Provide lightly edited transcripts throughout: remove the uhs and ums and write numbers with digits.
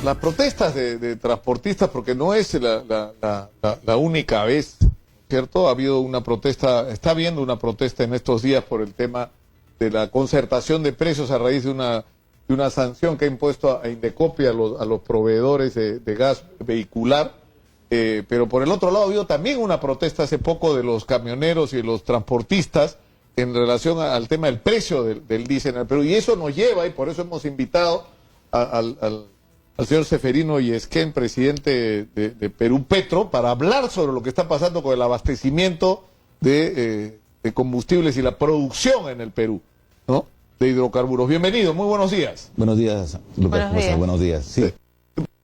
las protestas de transportistas, porque no es la única vez, ¿cierto? Ha habido una protesta, está habiendo una protesta en estos días por el tema de la concertación de precios a raíz de una sanción que ha impuesto a Indecopi, a los proveedores de gas vehicular. Pero por el otro lado ha habido también una protesta hace poco de los camioneros y de los transportistas en relación al tema del precio del diésel en el Perú. Y eso nos lleva, y por eso hemos invitado al señor Ceferino Yesquén, presidente de Perú Petro, para hablar sobre lo que está pasando con el abastecimiento de combustibles y la producción en el Perú, ¿no?, de hidrocarburos. Bienvenido, muy buenos días. Buenos días, Lucas. Buenos días. Sí.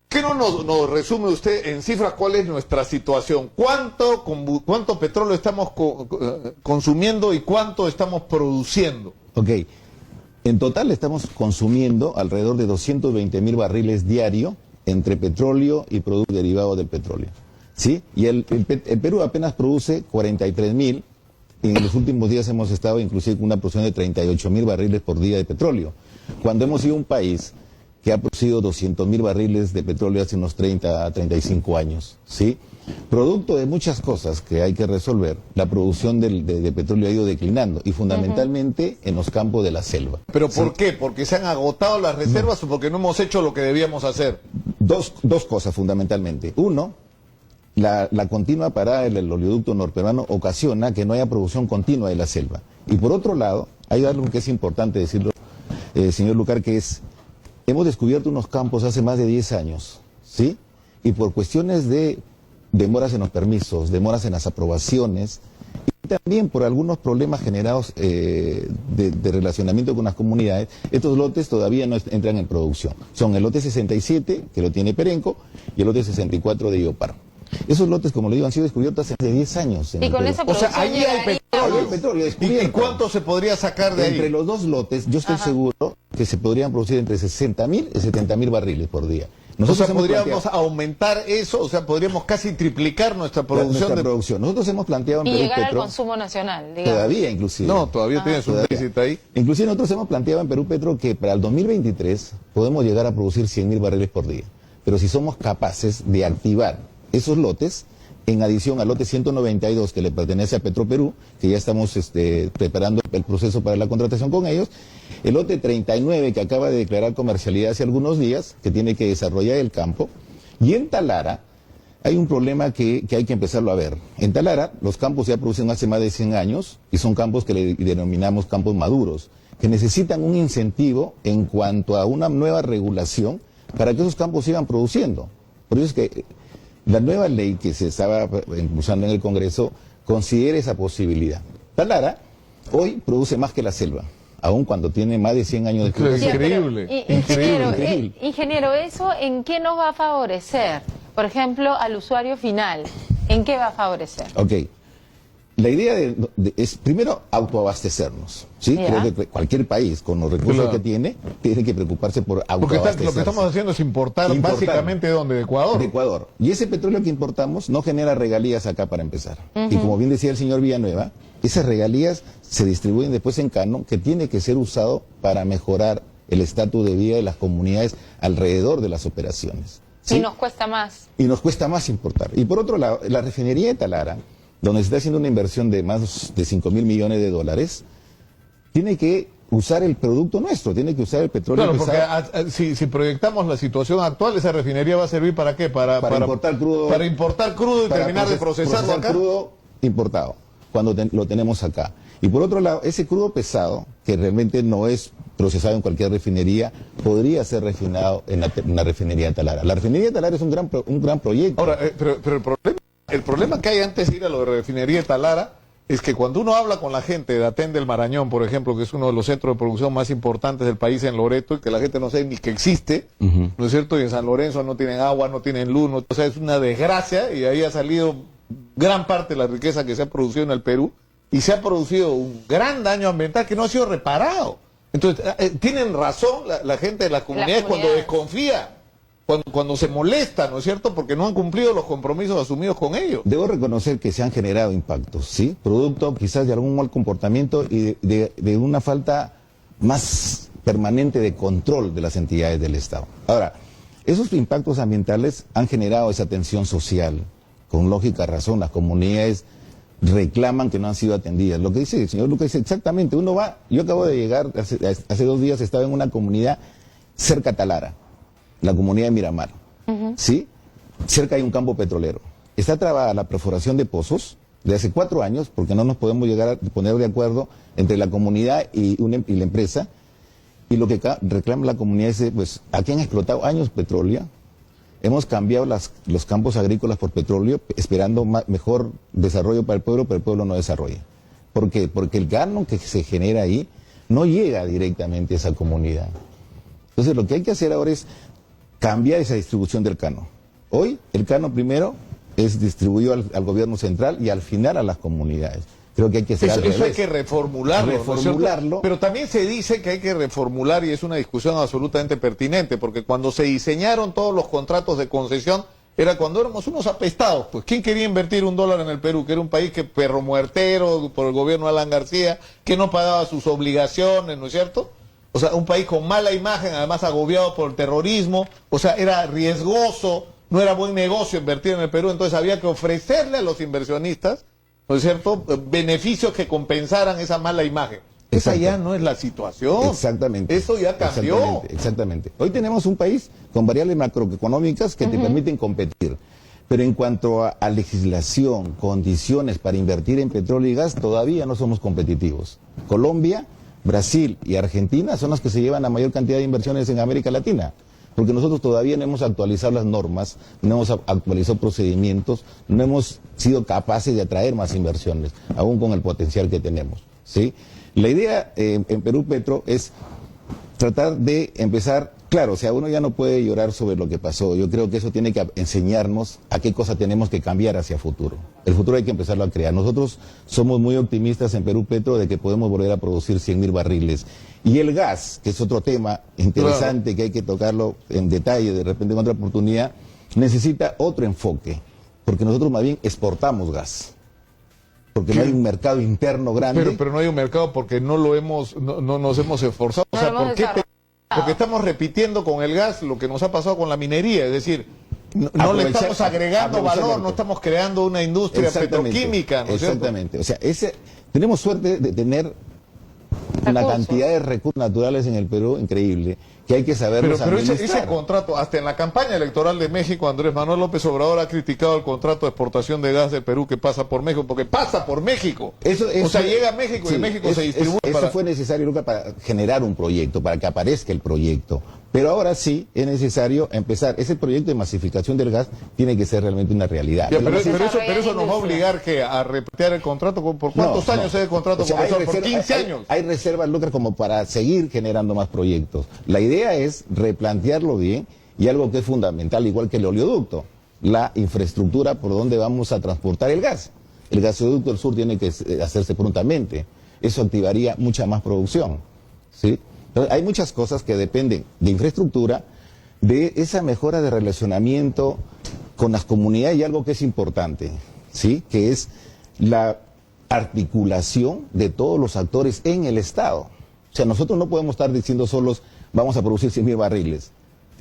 ¿Qué no nos resume usted en cifras cuál es nuestra situación? ¿Cuánto petróleo estamos consumiendo y cuánto estamos produciendo? Ok. En total estamos consumiendo alrededor de 220.000 barriles diario entre petróleo y productos derivados del petróleo, ¿sí? Y el Perú apenas produce 43.000, y en los últimos días hemos estado inclusive con una producción de 38.000 barriles por día de petróleo, cuando hemos sido un país que ha producido 200.000 barriles de petróleo hace unos 30 a 35 años, ¿sí? Producto de muchas cosas que hay que resolver, la producción de petróleo ha ido declinando, y fundamentalmente en los campos de la selva. ¿Pero por qué? ¿Porque se han agotado las reservas o porque no hemos hecho lo que debíamos hacer? Dos cosas fundamentalmente. Uno, la continua parada del oleoducto norperuano ocasiona que no haya producción continua de la selva. Y por otro lado, hay algo que es importante decirlo, señor Lucar, que es: hemos descubierto unos campos hace más de 10 años, ¿sí? Y por cuestiones de demoras en los permisos, demoras en las aprobaciones, y también por algunos problemas generados de relacionamiento con las comunidades, estos lotes todavía no entran en producción. Son el lote 67, que lo tiene Perenco, y el lote 64 de IOPAR. Esos lotes, como le digo, han sido descubiertos hace 10 años. Y con esa producción, o sea, ahí hay petróleo. ¿Y cuánto se podría sacar de ahí? Entre los dos lotes, yo estoy seguro que se podrían producir entre 60.000 y 70.000 barriles por día. Nosotros podríamos aumentar eso, o sea, podríamos casi triplicar nuestra producción. Nosotros hemos planteado en Perú llegar Petro, al consumo nacional, digamos. Todavía inclusive. No, todavía tienes un déficit ahí. Inclusive nosotros hemos planteado en Perú Petro que para el 2023 podemos llegar a producir 100.000 barriles por día. Pero si somos capaces de activar esos lotes, en adición al lote 192 que le pertenece a Petroperú, que ya estamos preparando el proceso para la contratación con ellos, el lote 39 que acaba de declarar comercialidad hace algunos días, que tiene que desarrollar el campo, y en Talara hay un problema que hay que empezarlo a ver. En Talara los campos ya producen hace más de 100 años y son campos que le denominamos campos maduros, que necesitan un incentivo en cuanto a una nueva regulación para que esos campos sigan produciendo. Por eso es que la nueva ley que se estaba impulsando en el Congreso considera esa posibilidad. Talara hoy produce más que la selva, aun cuando tiene más de 100 años de explotación. Increíble. Ingeniero, ¿eso en qué nos va a favorecer? Por ejemplo, al usuario final, ¿en qué va a favorecer? Ok. La idea es primero autoabastecernos, ¿sí? Creo que cualquier país con los recursos que tiene que preocuparse por autoabastecerse. Porque lo que estamos haciendo es importar básicamente ¿de Ecuador? De Ecuador. Y ese petróleo que importamos no genera regalías acá para empezar. Y como bien decía el señor Villanueva, esas regalías se distribuyen después en canon, que tiene que ser usado para mejorar el estatus de vida de las comunidades alrededor de las operaciones, ¿sí? Y nos cuesta más. Y nos cuesta más importar. Y por otro lado, la refinería de Talara, donde se está haciendo una inversión de más de 5.000 millones de dólares, tiene que usar el producto nuestro, tiene que usar el petróleo. Claro, porque si proyectamos la situación actual, esa refinería va a servir ¿para qué? Para importar crudo. Para importar crudo y terminar de procesarlo acá. Crudo importado, cuando lo tenemos acá. Y por otro lado, ese crudo pesado, que realmente no es procesado en cualquier refinería, podría ser refinado en la refinería de Talara. La refinería de Talara es un gran proyecto. Ahora, pero el problema que hay antes de ir a lo de refinería de Talara es que cuando uno habla con la gente de Aten del Marañón, por ejemplo, que es uno de los centros de producción más importantes del país en Loreto, y que la gente no sabe ni que existe, ¿no es cierto? Y en San Lorenzo no tienen agua, no tienen luz, o sea, es una desgracia, y ahí ha salido gran parte de la riqueza que se ha producido en el Perú, y se ha producido un gran daño ambiental que no ha sido reparado. Entonces, tienen razón la gente de las comunidades cuando desconfía. Cuando se molesta, ¿no es cierto?, porque no han cumplido los compromisos asumidos con ellos. Debo reconocer que se han generado impactos, ¿sí? Producto quizás de algún mal comportamiento y de una falta más permanente de control de las entidades del Estado. Ahora, Esos impactos ambientales han generado esa tensión social. Con lógica razón, las comunidades reclaman que no han sido atendidas. Lo que dice el señor Lucas es exactamente, uno va, yo acabo de llegar, hace 2 días estaba en una comunidad cerca a Talara, la comunidad de Miramar, ¿sí? Cerca hay un campo petrolero. Está trabada la perforación de pozos de hace 4 años, porque no nos podemos llegar a poner de acuerdo entre la comunidad y la empresa, y lo que reclama la comunidad es, pues, aquí han explotado años petróleo. Hemos cambiado los campos agrícolas por petróleo, esperando mejor desarrollo para el pueblo, pero el pueblo no desarrolla. ¿Por qué? Porque el canon que se genera ahí no llega directamente a esa comunidad. Entonces lo que hay que hacer ahora es cambiar esa distribución del canon. Hoy el canon primero es distribuido al gobierno central y al final a las comunidades. Creo que hay que hacer al revés. Eso hay que reformularlo, reformularlo. Pero también se dice que hay que reformular, y es una discusión absolutamente pertinente, porque cuando se diseñaron todos los contratos de concesión, era cuando éramos unos apestados. Pues ¿quién quería invertir $1 en el Perú? Que era un país que perro muertero por el gobierno de Alan García, que no pagaba sus obligaciones, ¿no es cierto? O sea, un país con mala imagen, además agobiado por el terrorismo, o sea, era riesgoso, no era buen negocio invertir en el Perú, entonces había que ofrecerle a los inversionistas, ¿no es cierto?, beneficios que compensaran esa mala imagen. Esa ya no es la situación. Exactamente. Eso ya cambió. Exactamente. Hoy tenemos un país con variables macroeconómicas que te permiten competir. Pero en cuanto a legislación, condiciones para invertir en petróleo y gas, todavía no somos competitivos. Colombia, Brasil y Argentina son las que se llevan la mayor cantidad de inversiones en América Latina. Porque nosotros todavía no hemos actualizado las normas, no hemos actualizado procedimientos, no hemos sido capaces de atraer más inversiones, aún con el potencial que tenemos, ¿sí? La idea en Perú Petro es tratar de empezar, claro, o sea, uno ya no puede llorar sobre lo que pasó. Yo creo que eso tiene que enseñarnos a qué cosa tenemos que cambiar hacia futuro. El futuro hay que empezarlo a crear. Nosotros somos muy optimistas en Perú Petro de que podemos volver a producir 100.000 barriles. Y el gas, que es otro tema interesante, claro, que hay que tocarlo en detalle de repente en otra oportunidad, necesita otro enfoque, porque nosotros más bien exportamos gas. Porque no hay un mercado interno grande. Pero no hay un mercado porque no nos hemos esforzado. O sea, porque estamos repitiendo con el gas lo que nos ha pasado con la minería, es decir, no le estamos agregando valor, no estamos creando una industria petroquímica, ¿no es cierto? Exactamente. O sea, tenemos suerte de tener una cantidad de recursos naturales en el Perú increíble, que hay que saberlos administrar. Pero ese contrato, hasta en la campaña electoral de México, Andrés Manuel López Obrador ha criticado el contrato de exportación de gas del Perú que pasa por México, porque pasa por México. O sea, llega a México y México se distribuye Eso fue necesario, Lucas, para generar un proyecto, para que aparezca el proyecto. Pero ahora sí es necesario empezar. Ese proyecto de masificación del gas tiene que ser realmente una realidad. Ya, pero eso nos va a obligar a replantear el contrato. ¿Por cuántos años es el contrato? O sea, por 15 años. Hay reservas, Lucas, como para seguir generando más proyectos. La idea es replantearlo bien, y algo que es fundamental, igual que el oleoducto, la infraestructura por donde vamos a transportar el gas. El gasoducto del sur tiene que hacerse prontamente. Eso activaría mucha más producción, ¿sí? Entonces, hay muchas cosas que dependen de infraestructura, de esa mejora de relacionamiento con las comunidades, y algo que es importante, ¿sí?, que es la articulación de todos los actores en el Estado. O sea, nosotros no podemos estar diciendo solos, vamos a producir 100.000 barriles.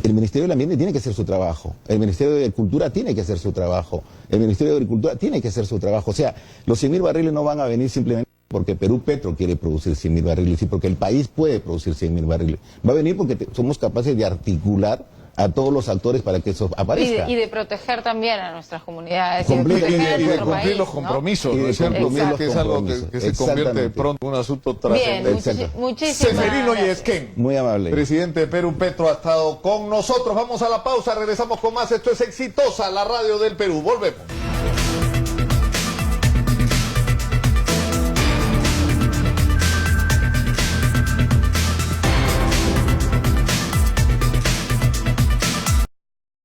El Ministerio del Ambiente tiene que hacer su trabajo, el Ministerio de Cultura tiene que hacer su trabajo, el Ministerio de Agricultura tiene que hacer su trabajo. O sea, los 100.000 barriles no van a venir simplemente porque Perú Petro quiere producir 100.000 barriles y porque el país puede producir 100.000 barriles. Va a venir porque somos capaces de articular a todos los actores para que eso aparezca. Y de proteger también a nuestras comunidades. Y de cumplir los compromisos, ¿no? Que es algo que se convierte pronto en un asunto trascendente. Bien, muchísimas Seferino Yesquén, muy amable, presidente de Perú Petro, ha estado con nosotros. Vamos a la pausa, regresamos con más. Esto es Exitosa, la radio del Perú. Volvemos.